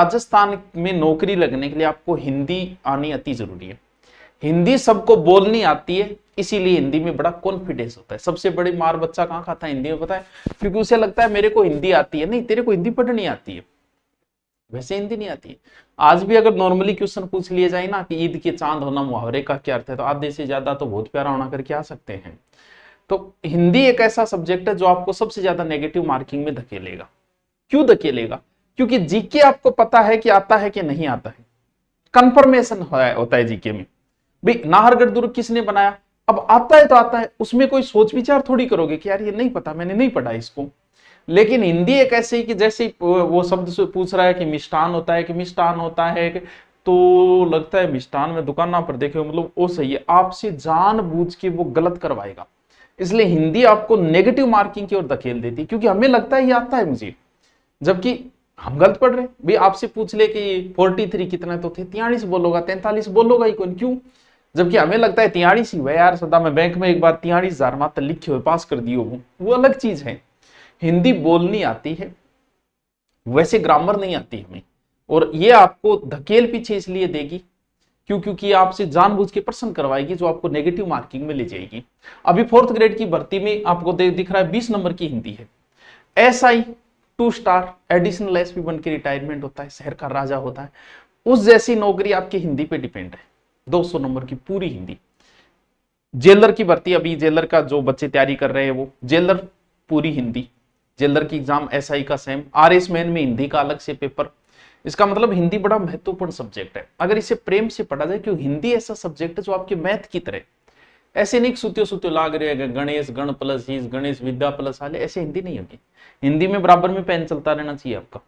राजस्थान में नौकरी लगने के लिए आपको हिंदी आनी अति जरूरी है। हिंदी सबको बोलनी आती है, इसीलिए हिंदी में बड़ा कॉन्फिडेंस होता है। सबसे बड़ी मार बच्चा कहां खाता है? हिंदी में, पता है? क्योंकि उसे लगता है मेरे को हिंदी आती है। नहीं, तेरे को हिंदी पढ़नी आती है, वैसे हिंदी नहीं आती है। आज भी अगर नॉर्मली क्वेश्चन पूछ लिए जाए ना कि ईद के चांद होना मुहावरे का क्या अर्थ है, तो आधे से ज्यादा तो बहुत प्यारा होना करके आ सकते हैं। तो हिंदी एक ऐसा सब्जेक्ट है जो आपको सबसे ज्यादा नेगेटिव मार्किंग में धकेलेगा। क्यों धकेलेगा? क्योंकि जीके आपको पता है कि आता है कि नहीं आता है, कंफर्मेशन होता है जीके में। भाई नाहरगढ़ दुर्ग किसने बनाया? अब आता है तो आता है, उसमें कोई सोच विचार थोड़ी करोगे कि यार ये नहीं पता, मैंने नहीं पढ़ा इसको। लेकिन हिंदी एक ऐसे ही कि जैसे वो शब्द से पूछ रहा है कि मिष्ठान होता है कि मिष्ठान होता है तो लगता है मिष्ठान में दुकान पर देखे मतलब वो सही है, आपसे जानबूझ के वो गलत करवाएगा। इसलिए हिंदी आपको नेगेटिव मार्किंग की ओर धकेल देती, क्योंकि हमें लगता है ये आता है मुझे, जबकि हम गलत पढ़ रहे। भाई आपसे पूछ ले कि 43 कितना तो थे, 43 बोलोगा, 43 बोलोगा ही कौन? क्यों? जबकि हमें लगता है 43 ही हुआ यार, सदा मैं बैंक में एक बार 43,000 मात्र लिखे हुए पास कर दियो, वो अलग चीज है। हिंदी बोलनी आती है, वैसे ग्रामर नहीं आती हमें। और ये आपको धकेल पीछे इसलिए देगी क्योंकि आपसे जानबूझ के प्रश्न करवाएगी, जो आपको नेगेटिव मार्किंग में ले जाएगी। अभी 4th ग्रेड की भर्ती में आपको दिख रहा है 20 नंबर की हिंदी है। SI 2 स्टार एडिशनल SP बन के रिटायरमेंट होता है, शहर का राजा होता है, उस जैसी नौकरी आपकी हिंदी पे डिपेंड है। 200 नंबर की पूरी हिंदी। जेलर की भर्ती, अभी जेलर का जो बच्चे तैयारी कर रहे हैं वो जेलर पूरी हिंदी। जेलर की एग्जाम SI का सेम। RS मैन में हिंदी का अलग से पेपर। इसका मतलब हिंदी बड़ा महत्वपूर्ण सब्जेक्ट है, अगर इसे प्रेम से पढ़ा जाए। क्योंकि हिंदी ऐसा सब्जेक्ट है जो आपके मैथ की तरह, ऐसे नहीं सुत्यो सुत्यो लाग रहे हैं गणेश गण प्लस ईस गणेश विद्या प्लस आले, ऐसे हिंदी नहीं होगी। हिंदी में बराबर में पेन चलता रहना चाहिए आपका।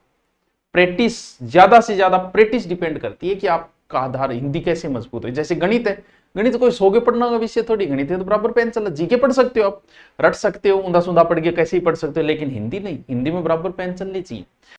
प्रैक्टिस, ज्यादा से ज्यादा प्रैक्टिस डिपेंड करती है कि आपका आधार हिंदी कैसे मजबूत है। जैसे गणित है, गणित कोई सो के पढ़ना का विषय थोड़ी, गणित है तो बराबर पेन चला। जीके पढ़ सकते हो आप, रट सकते हो, ऊंधा सूंधा पढ़ के कैसे ही पढ़ सकते हो, लेकिन हिंदी नहीं, हिंदी में बराबर पेन चलनी चाहिए।